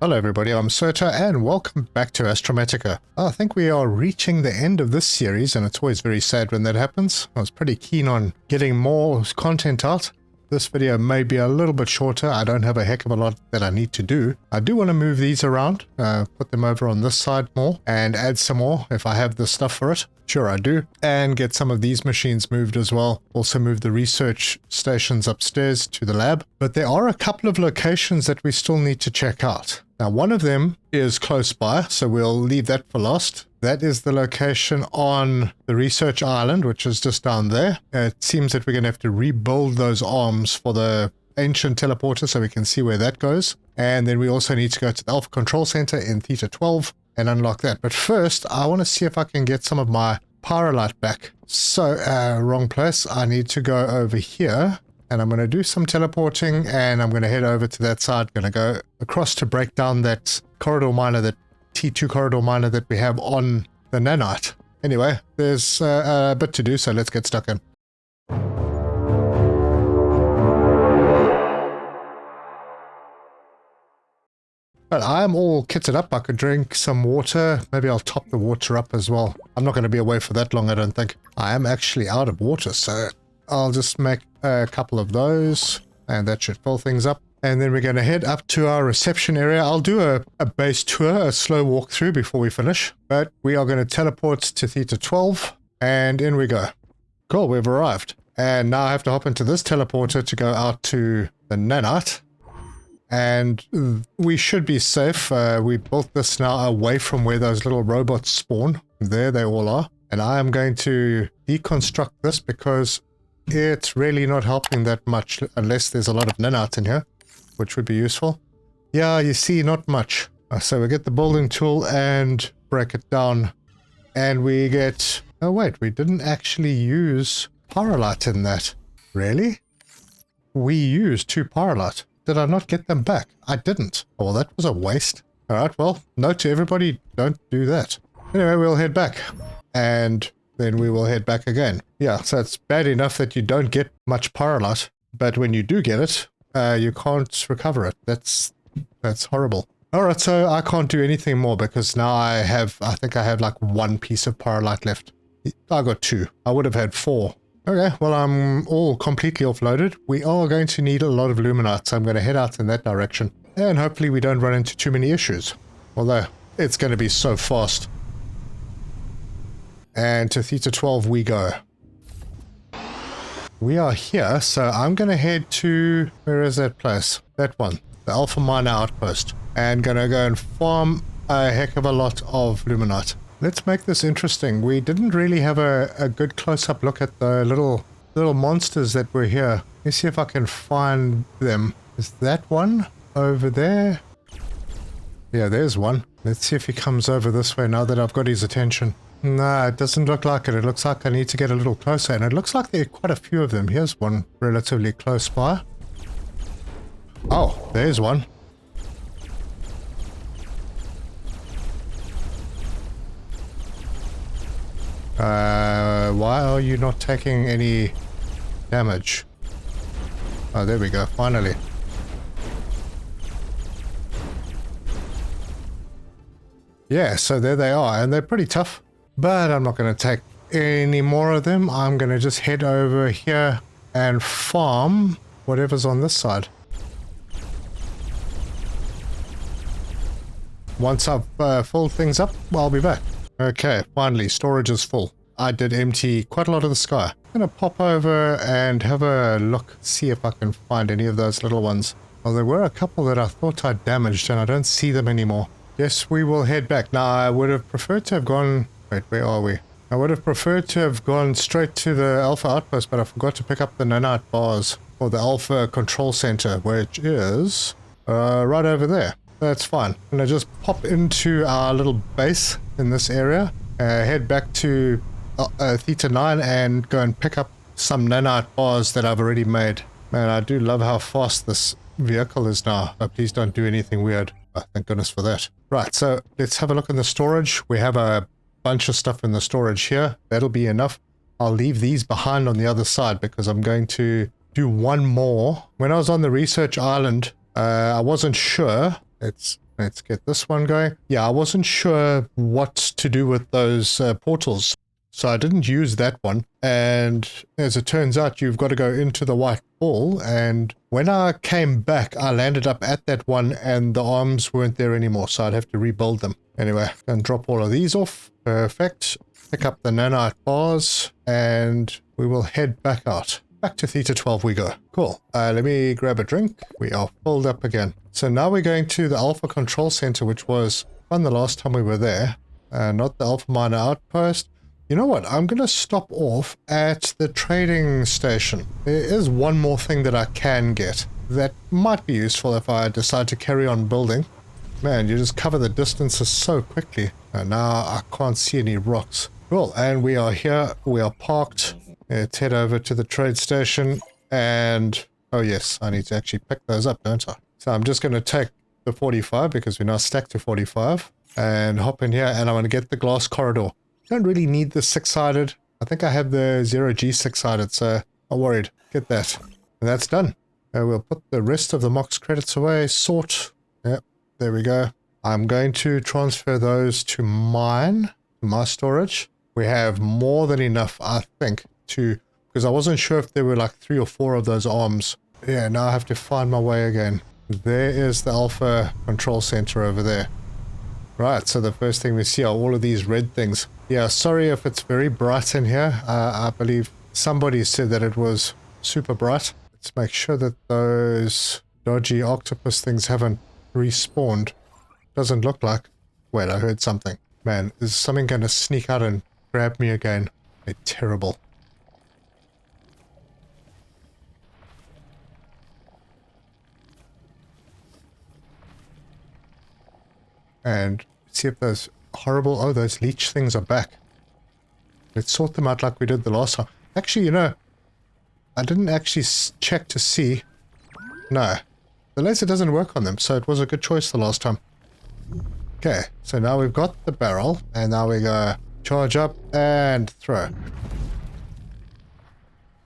Hello everybody, I'm Theta and welcome back to Astrometica. I think we are reaching the end of this series and it's always very sad when that happens. I was pretty keen on getting more content out. This video may be a little bit shorter. I don't have a heck of a lot that I need to do. I do want to move these around, put them over on this side more and add some more if I have the stuff for it. Sure I do. And get some of these machines moved as well. Also move the research stations upstairs to the lab. But there are a couple of locations that we still need to check out. Now one of them is close by, so we'll leave that for last. That is the location on the research island, which is just down there. It seems that we're going to have to rebuild those arms for the ancient teleporter so we can see where that goes. And then we also need to go to the Alpha Control Center in Theta 12 and unlock that. But first, I want to see if I can get some of my Pyrolite back. So, wrong place. I need to go over here. And I'm going to do some teleporting and I'm going to head over to that side. Going to go across to break down that corridor miner, that T2 corridor miner that we have on the Nanite. Anyway, there's a bit to do, so let's get stuck in. But I'm all kitted up. I could drink some water. Maybe I'll top the water up as well. I'm not going to be away for that long, I don't think. I am actually out of water, so I'll just make a couple of those and that should fill things up. And then we're going to head up to our reception area. I'll do a base tour, a slow walkthrough before we finish. But we are going to teleport to Theta 12 and in we go. Cool, we've arrived. And now I have to hop into this teleporter to go out to the Nanite. And we should be safe. We built this now away from where those little robots spawn. There they all are. And I am going to deconstruct this because it's really not helping that much unless there's a lot of nanite in here, which would be useful. Yeah, you see, not much. So we get the building tool and break it down. And we get... Oh wait, we didn't actually use Pyrolite in that. Really? We used 2 Pyrolite. Did I not get them back? I didn't. Oh, well, that was a waste. Alright, well, note to everybody, don't do that. Anyway, we'll head back. And then we will head back again. Yeah, so it's bad enough that you don't get much Pyrolite, but when you do get it, you can't recover it. That's horrible. Alright, so I can't do anything more because now I think I have like 1 piece of Pyrolite left. I got 2. I would have had 4. Okay, well, I'm all completely offloaded. We are going to need a lot of Luminite, so I'm going to head out in that direction. And hopefully we don't run into too many issues. Although, it's going to be so fast. And to Theta 12 we go. We are here, so I'm going to head to... Where is that place? That one. The Alpha Miner Outpost. And going to go and farm a heck of a lot of Luminite. Let's make this interesting. We didn't really have a good close-up look at the little monsters that were here. Let me see if I can find them. Is that one over there? Yeah, there's one. Let's see if he comes over this way now that I've got his attention. No, it doesn't look like it. It looks like I need to get a little closer. And it looks like there are quite a few of them. Here's one relatively close by. Oh, there's one. Why are you not taking any damage? Oh, there we go. Finally. Yeah, so there they are. And they're pretty tough. But I'm not going to take any more of them. I'm going to just head over here and farm whatever's on this side. Once I've filled things up, I'll be back. Okay, finally, storage is full. I did empty quite a lot of the sky. I'm going to pop over and have a look, see if I can find any of those little ones. Well, there were a couple that I thought I'd damaged and I don't see them anymore. Yes, we will head back. Now, I would have preferred to have gone... Wait, where are we? I would have preferred to have gone straight to the Alpha Outpost, but I forgot to pick up the Nanite bars for the Alpha Control Center, which is right over there. That's fine. I'm going to just pop into our little base in this area, head back to Theta 9 and go and pick up some Nanite bars that I've already made. Man, I do love how fast this vehicle is now. Oh, please don't do anything weird. Oh, thank goodness for that. Right, so let's have a look in the storage. We have a bunch of stuff in the storage here. That'll be enough. I'll leave these behind on the other side because I'm going to do one more. When I was on the research island, I wasn't sure. Let's Let's get this one going. Yeah, I wasn't sure what to do with those portals, so I didn't use that one. And as it turns out, you've got to go into the white ball. And when I came back, I landed up at that one and the arms weren't there anymore, so I'd have to rebuild them. Anyway, and drop all of these off. Perfect. Pick up the nanite bars and we will head back out. Back to Theta 12 we go. Cool. Let me grab a drink. We are filled up again. So now we're going to the Alpha Control Center, which was fun the last time we were there. Not the Alpha Miner Outpost. You know what? I'm going to stop off at the trading station. There is one more thing that I can get that might be useful if I decide to carry on building. Man, you just cover the distances so quickly. And now I can't see any rocks. Cool. And we are here. We are parked. Let's head over to the trade station. And, oh yes, I need to actually pick those up, don't I? So I'm just going to take the 45 because we're now stacked to 45. And hop in here and I want to get the glass corridor. Don't really need the 6-sided. I think I have the 0G 6-sided, so I'm worried. Get that. And that's done. We'll put the rest of the Mox credits away. Sort. Yep, there we go. I'm going to transfer those to mine, to my storage. We have more than enough, I think, to... Because I wasn't sure if there were like 3 or 4 of those arms. Yeah, now I have to find my way again. There is the Alpha Control Center over there. Right, so the first thing we see are all of these red things. Yeah, sorry if it's very bright in here. I believe somebody said that it was super bright. Let's make sure that those dodgy octopus things haven't respawned. Doesn't look like. Wait, I heard something. Man, is something going to sneak out and grab me again? They're terrible. And see if those horrible... Oh, those leech things are back. Let's sort them out like we did the last time. Actually, you know, I didn't actually check to see. No. The laser doesn't work on them, so it was a good choice the last time. Okay, so now we've got the barrel, and now we go charge up and throw.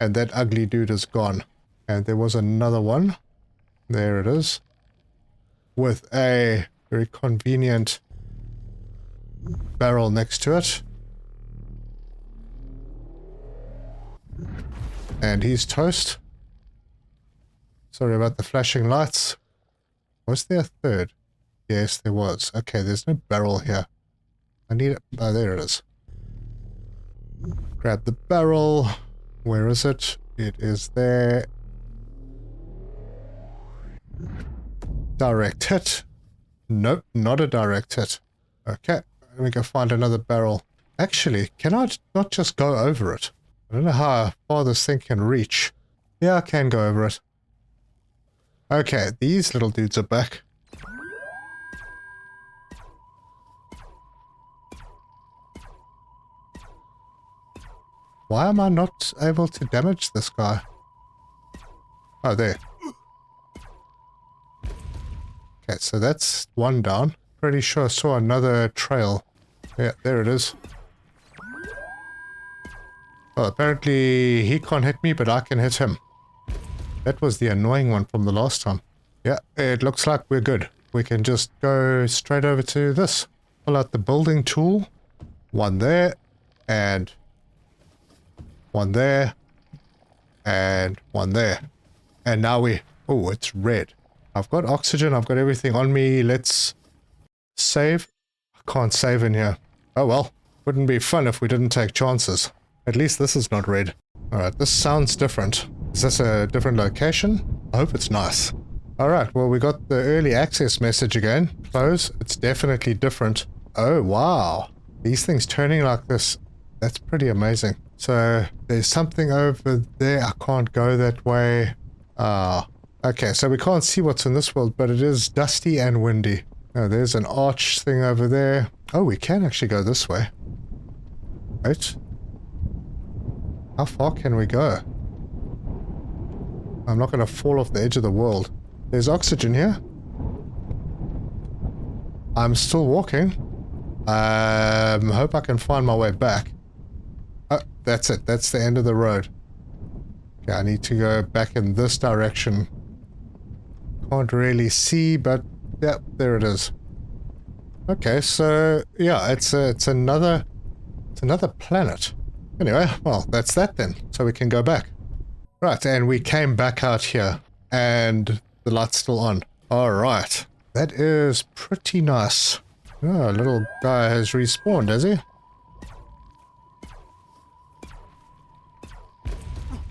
And that ugly dude is gone. And there was another one. There it is. With a... very convenient barrel next to it. And he's toast. Sorry about the flashing lights. Was there a third? Yes, there was. Okay, there's no barrel here. I need it. Oh, there it is. Grab the barrel. Where is it? It is there. Direct hit. Nope, not a direct hit. Okay, let me go find another barrel. Actually, can I not just go over it? I don't know how far this thing can reach. Yeah, I can go over it. Okay, these little dudes are back. Why am I not able to damage this guy? Oh, there. Okay, so that's one down. Pretty sure I saw another trail. Yeah, there it is. Well, apparently he can't hit me, but I can hit him. That was the annoying one from the last time. Yeah, it looks like we're good. We can just go straight over to this. Pull out the building tool. One there. And one there. And one there. And now we... Oh, it's red. I've got oxygen, I've got everything on me. Let's save. I can't save in here. Oh well, wouldn't be fun if we didn't take chances. At least this is not red. Alright, this sounds different. Is this a different location? I hope it's nice. Alright, well we got the early access message again. Close. It's definitely different. Oh wow. These things turning like this, that's pretty amazing. So there's something over there. I can't go that way. Ah. Okay, so we can't see what's in this world, but it is dusty and windy. Oh, there's an arch thing over there. Oh, we can actually go this way. Wait. How far can we go? I'm not going to fall off the edge of the world. There's oxygen here. I'm still walking. Hope I can find my way back. Oh, that's it. That's the end of the road. Okay, I need to go back in this direction. Can't really see, but yeah, there it is. Okay, so yeah, it's another planet. Anyway, well, that's that then. So we can go back. Right, and we came back out here, and the light's still on. All right, that is pretty nice. Oh, little guy has respawned, has he?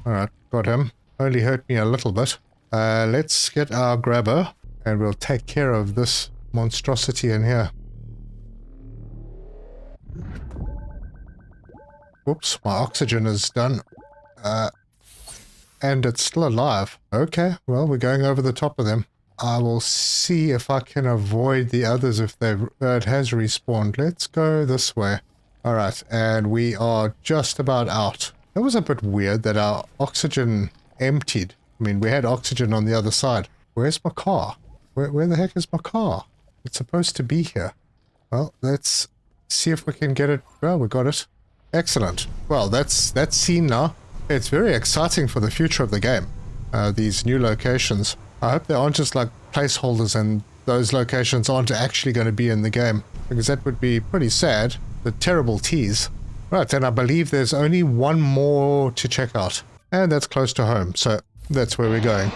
All right, got him. Only hurt me a little bit. Let's get our grabber, and we'll take care of this monstrosity in here. Whoops, my oxygen is done. And it's still alive. Okay, well, we're going over the top of them. I will see if I can avoid the others if it has respawned. Let's go this way. Alright, and we are just about out. That was a bit weird that our oxygen emptied. I mean, we had oxygen on the other side. Where's my car? Where the heck is my car? It's supposed to be here. Well, let's see if we can get it. Well, we got it. Excellent. Well, that's seen now. It's very exciting for the future of the game. These new locations. I hope they aren't just like placeholders and those locations aren't actually going to be in the game, because that would be pretty sad. The terrible tease. Right, and I believe there's only one more to check out. And that's close to home, so that's where we're going.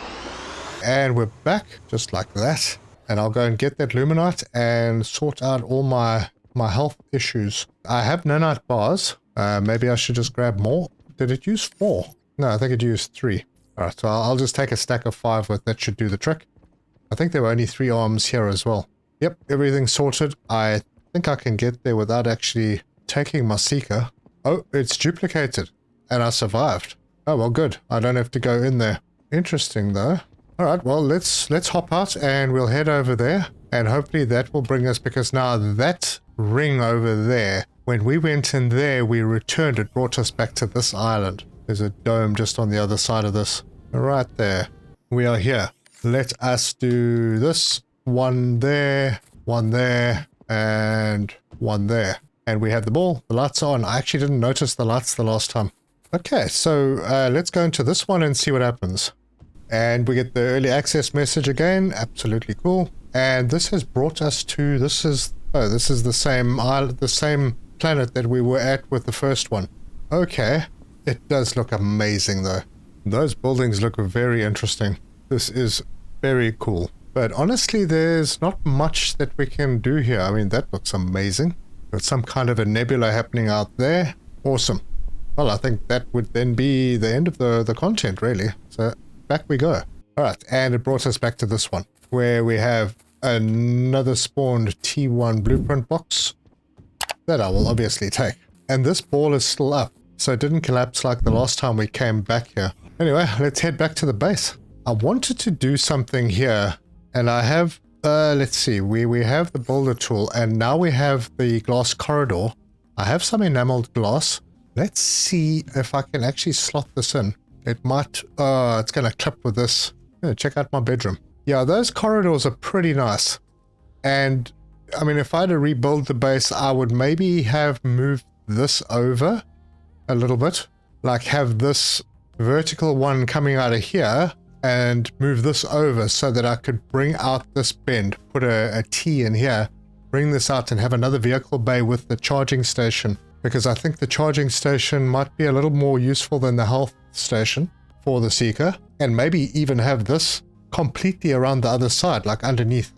And we're back, just like that. And I'll go and get that Luminite and sort out all my health issues. I have nanite bars. Maybe I should just grab more. Did it use 4? No, I think it used 3. Alright, so I'll just take a stack of 5 with that should do the trick. I think there were only 3 arms here as well. Yep, everything's sorted. I think I can get there without actually taking my seeker. Oh, it's duplicated. And I survived. Oh, well, good. I don't have to go in there. Interesting, though. Alright, well, let's hop out and we'll head over there. And hopefully that will bring us, because now that ring over there, when we went in there, we returned, it brought us back to this island. There's a dome just on the other side of this. Right there. We are here. Let us do this. One there, and one there. And we have the ball. The lights are on. I actually didn't notice the lights the last time. Okay, so let's go into this one and see what happens. And we get the early access message again. Absolutely cool. And this has brought us to, this is the same island, the same planet that we were at with the first one. Okay. It does look amazing though. Those buildings look very interesting. This is very cool. But honestly, there's not much that we can do here. I mean, that looks amazing. Got some kind of a nebula happening out there. Awesome. Well, I think that would then be the end of the content, really. So back we go. Alright, and it brought us back to this one, where we have another spawned T1 blueprint box that I will obviously take. And this ball is still up, so it didn't collapse like the last time we came back here. Anyway, let's head back to the base. I wanted to do something here, and I have, let's see, we have the boulder tool, and now we have the glass corridor. I have some enameled glass. Let's see if I can actually slot this in. It might, it's going to clip with this. Check out my bedroom. Yeah, those corridors are pretty nice. And, I mean, if I had to rebuild the base, I would maybe have moved this over a little bit. Like have this vertical one coming out of here and move this over so that I could bring out this bend, put a T in here, bring this out and have another vehicle bay with the charging station. Because I think the charging station might be a little more useful than the health station for the Seeker. And maybe even have this completely around the other side, like underneath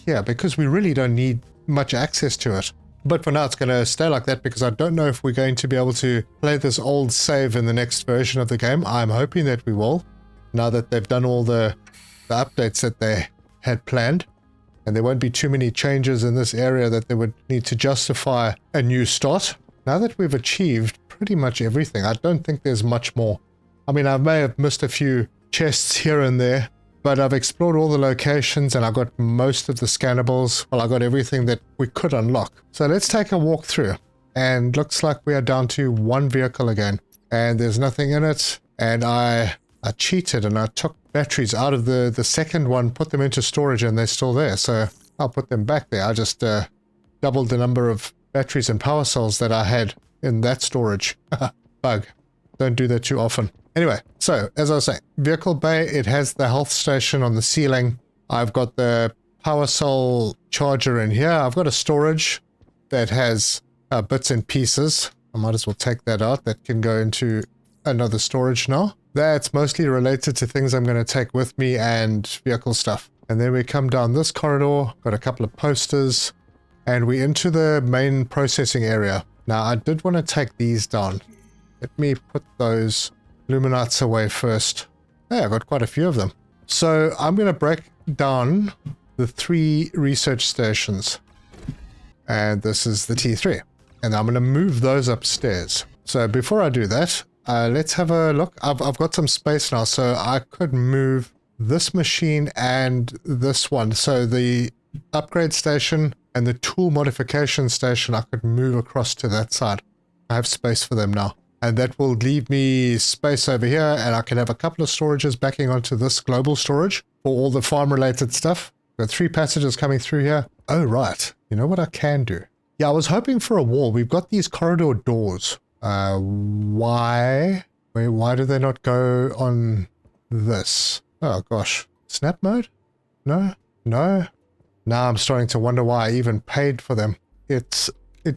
here, because we really don't need much access to it. But for now, it's going to stay like that because I don't know if we're going to be able to play this old save in the next version of the game. I'm hoping that we will, now that they've done all the updates that they had planned. And there won't be too many changes in this area that they would need to justify a new start. Now that we've achieved pretty much everything, I don't think there's much more. I mean, I may have missed a few chests here and there, but I've explored all the locations and I got most of the scannables. Well, I got everything that we could unlock. So let's take a walk through. And looks like we are down to one vehicle again. And there's nothing in it. And I cheated and I took batteries out of the second one, put them into storage, and they're still there. So I'll put them back there. I just doubled the number of batteries and power cells that I had in that storage. Bug. Don't do that too often. Anyway, so as I was saying, vehicle bay, it has the health station on the ceiling. I've got the power cell charger in here. I've got a storage that has bits and pieces. I might as well take that out. That can go into another storage now. That's mostly related to things I'm going to take with me and vehicle stuff. And then we come down this corridor, got a couple of posters, and we into the main processing area. Now, I did want to take these down. Let me put those Luminites away first. Yeah, I got quite a few of them. So I'm going to break down the 3 research stations. And this is the T3. And I'm going to move those upstairs. So before I do that, let's have a look. I've got some space now, so I could move this machine and this one. So the upgrade station and the tool modification station, I could move across to that side. I have space for them now. And that will leave me space over here, and I can have a couple of storages backing onto this global storage for all the farm-related stuff. Got 3 passages coming through here. Oh, right. You know what I can do? Yeah, I was hoping for a wall. We've got these corridor doors. Why? Why do they not go on this? Oh, gosh. Snap mode? No? No? Now I'm starting to wonder why I even paid for them. It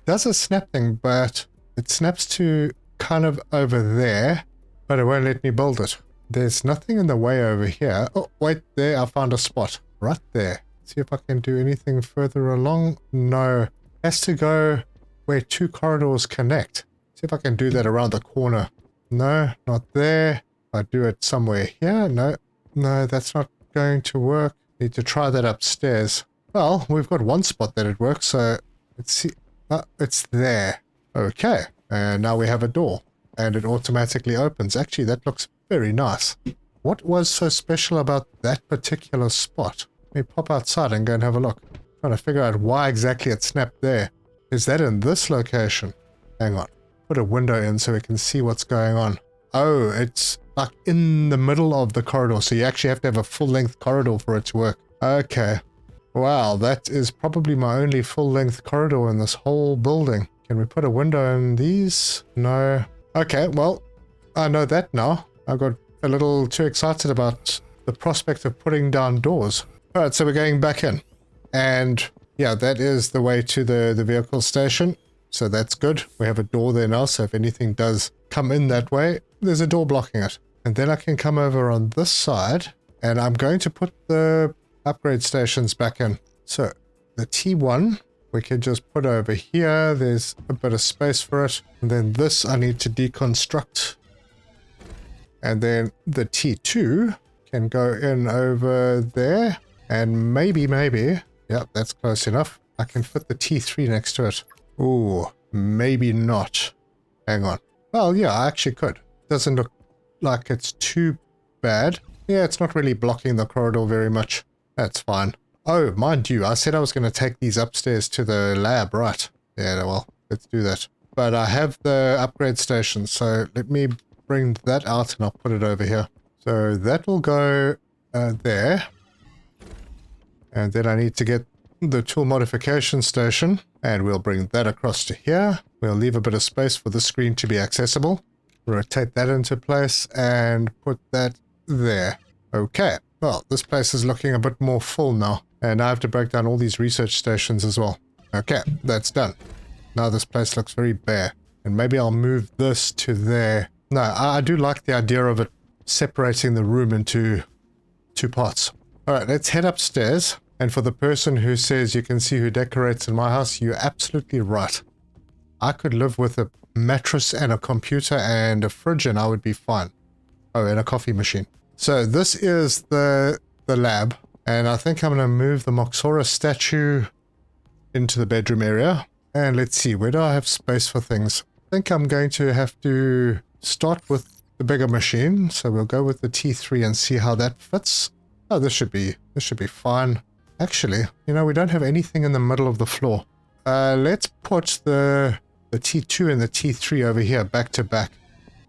does a snap thing, but it snaps to kind of over there, but it won't let me build it. There's nothing in the way over here. Oh, wait, there, I found a spot. Right there. See if I can do anything further along. No. Has to go where 2 corridors connect. See if I can do that around the corner. No, not there. I do it somewhere here. No, that's not going to work. Need to try that upstairs. Well, we've got one spot that it works, so let's see. It's there. Okay, and now we have a door, and it automatically opens. Actually, that looks very nice. What was so special about that particular spot? Let me pop outside and go and have a look. Trying to figure out why exactly it snapped there. Is that in this location? Hang on. Put a window in so we can see what's going on. Oh, it's like in the middle of the corridor, so you actually have to have a full-length corridor for it to work. Okay. Wow, that is probably my only full-length corridor in this whole building. Can we put a window in these? No. Okay, well, I know that now. I got a little too excited about the prospect of putting down doors. Alright, so we're going back in. And yeah, that is the way to the vehicle station. So that's good. We have a door there now, so if anything does come in that way, there's a door blocking it. And then I can come over on this side, and I'm going to put the upgrade stations back in. So the T1, we can just put over here. There's a bit of space for it. And then this I need to deconstruct. And then the T2 can go in over there. And maybe, yep, that's close enough. I can fit the T3 next to it. Ooh, maybe not. Hang on. Well, yeah, I actually could. Doesn't look like it's too bad. Yeah, it's not really blocking the corridor very much. That's fine. Oh, mind you, I said I was going to take these upstairs to the lab, right? Yeah, well, let's do that. But I have the upgrade station, so let me bring that out and I'll put it over here. So that will go there. And then I need to get the tool modification station, and we'll bring that across to here. We'll leave a bit of space for the screen to be accessible. Rotate that into place and put that there. Okay, well, this place is looking a bit more full now, and I have to break down all these research stations as well. Okay, that's done. Now this place looks very bare, and maybe I'll move this to there. No, I do like the idea of it separating the room into 2 parts. All right, let's head upstairs. And for the person who says you can see who decorates in my house, you're absolutely right. I could live with a mattress and a computer and a fridge and I would be fine. Oh, and a coffee machine. So this is the lab. And I think I'm going to move the Moxora statue into the bedroom area. And let's see, where do I have space for things? I think I'm going to have to start with the bigger machine. So we'll go with the T3 and see how that fits. Oh, this should be fine. Actually, you know, we don't have anything in the middle of the floor. Let's put the T2 and the T3 over here back to back.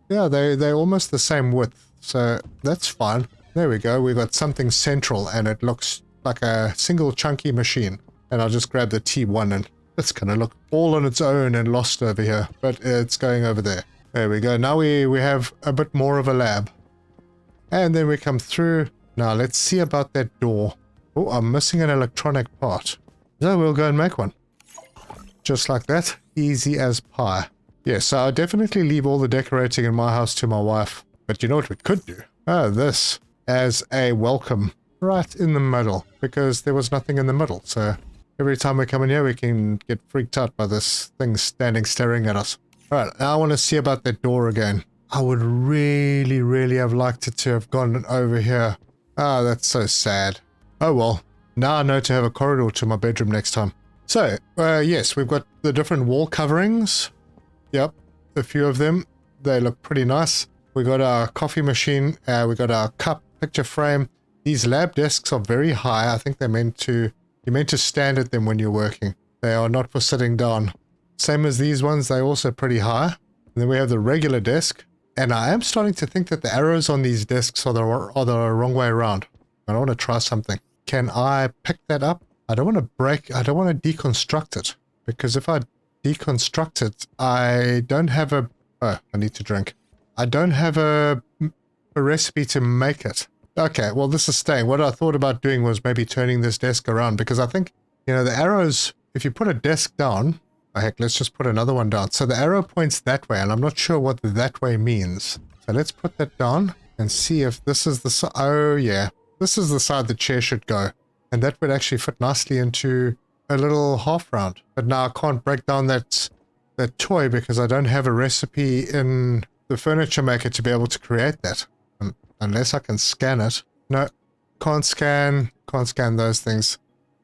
Yeah, they're almost the same width, so that's fine. There we go. We've got something central and it looks like a single chunky machine. And I'll just grab the T1 and it's going to look all on its own and lost over here, but it's going over there. There we go. Now we have a bit more of a lab. And then we come through. Now let's see about that door. Oh, I'm missing an electronic part. So we'll go and make one. Just like that. Easy as pie. Yeah, so I'll definitely leave all the decorating in my house to my wife. But you know what we could do? Oh, this as a welcome right in the middle. Because there was nothing in the middle. So every time we come in here, we can get freaked out by this thing standing staring at us. Alright, now I want to see about that door again. I would really, really have liked it to have gone over here. Ah, that's so sad. Oh well, now I know to have a corridor to my bedroom next time. So, yes, we've got the different wall coverings. Yep, a few of them. They look pretty nice. We got our coffee machine, we got our cup, picture frame. These lab desks are very high. I think you're meant to stand at them when you're working. They are not for sitting down. Same as these ones, they're also pretty high. And then we have the regular desk. And I am starting to think that the arrows on these desks are the wrong way around. I want to try something. Can I pick that up? I don't want to deconstruct it. Because if I deconstruct it, I don't have a... Oh, I need to drink. I don't have a recipe to make it. Okay, well this is staying. What I thought about doing was maybe turning this desk around. Because I think, you know, the arrows, if you put a desk down... Oh, heck, let's just put another one down. So the arrow points that way, and I'm not sure what that way means. So let's put that down and see if this is the side. Oh, yeah. This is the side the chair should go. And that would actually fit nicely into a little half round. But now I can't break down that toy because I don't have a recipe in the furniture maker to be able to create that. Unless I can scan it. No, can't scan those things.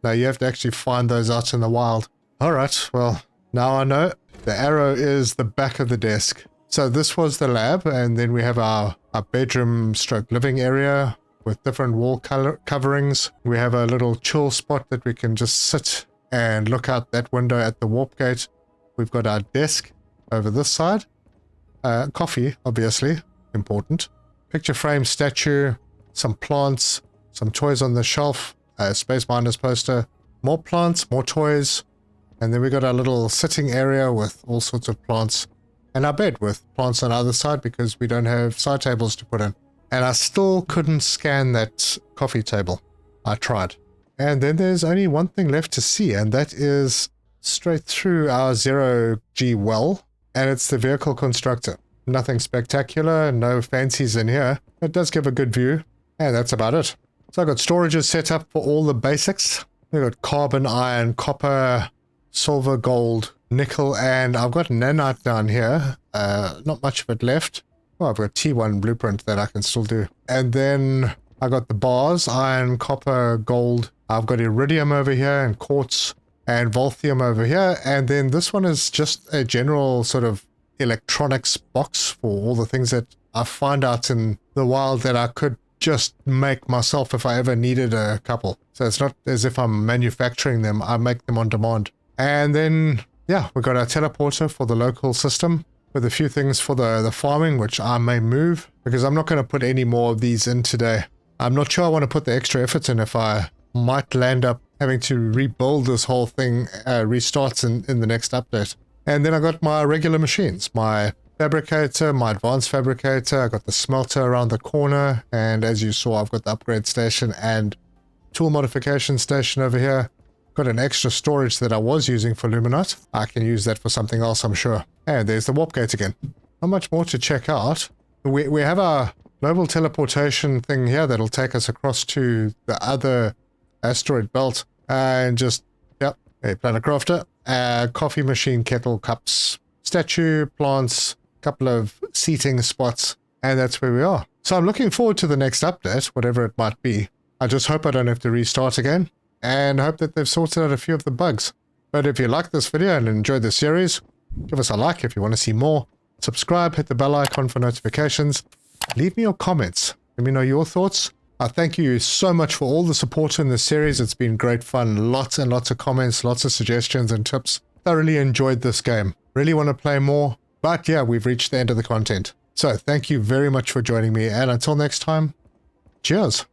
No, you have to actually find those out in the wild. Alright, well... Now I know the arrow is the back of the desk. So this was the lab, and then we have our bedroom stroke living area with different wall coverings. We have a little chill spot that we can just sit and look out that window at the warp gate. We've got our desk over this side. Coffee, obviously, important. Picture frame, statue, some plants, some toys on the shelf, a Space Miners poster, more plants, more toys. And then we got our little sitting area with all sorts of plants. And our bed with plants on either side because we don't have side tables to put in. And I still couldn't scan that coffee table. I tried. And then there's only one thing left to see, and that is straight through our 0G well. And it's the vehicle constructor. Nothing spectacular, no fancies in here. It does give a good view. And that's about it. So I've got storages set up for all the basics. We've got carbon, iron, copper... silver, gold, nickel, and I've got nanite down here. Not much of it left. Oh, I've got T1 blueprint that I can still do. And then I got the bars, iron, copper, gold. I've got iridium over here and quartz and volthium over here. And then this one is just a general sort of electronics box for all the things that I find out in the wild that I could just make myself if I ever needed a couple. So it's not as if I'm manufacturing them. I make them on demand. And then, yeah, we've got our teleporter for the local system with a few things for the farming, which I may move because I'm not going to put any more of these in today. I'm not sure I want to put the extra effort in if I might land up having to rebuild this whole thing, restarts in the next update. And then I got my regular machines, my fabricator, my advanced fabricator. I got the smelter around the corner. And as you saw, I've got the upgrade station and tool modification station over here. Got an extra storage that I was using for Luminite. I can use that for something else, I'm sure. And there's the warp gate again. Not much more to check out. We have our global teleportation thing here that'll take us across to the other asteroid belt. And just, yep, a planet crafter, a coffee machine, kettle, cups, statue, plants, couple of seating spots. And that's where we are. So I'm looking forward to the next update, whatever it might be. I just hope I don't have to restart again. And hope that they've sorted out a few of the bugs. But if you like this video and enjoyed the series, give us a like if you want to see more. Subscribe, hit the bell icon for notifications. Leave me your comments. Let me know your thoughts. I thank you so much for all the support in this series. It's been great fun. Lots and lots of comments, lots of suggestions and tips. Thoroughly enjoyed this game. Really want to play more. But yeah, we've reached the end of the content. So thank you very much for joining me. And until next time, cheers.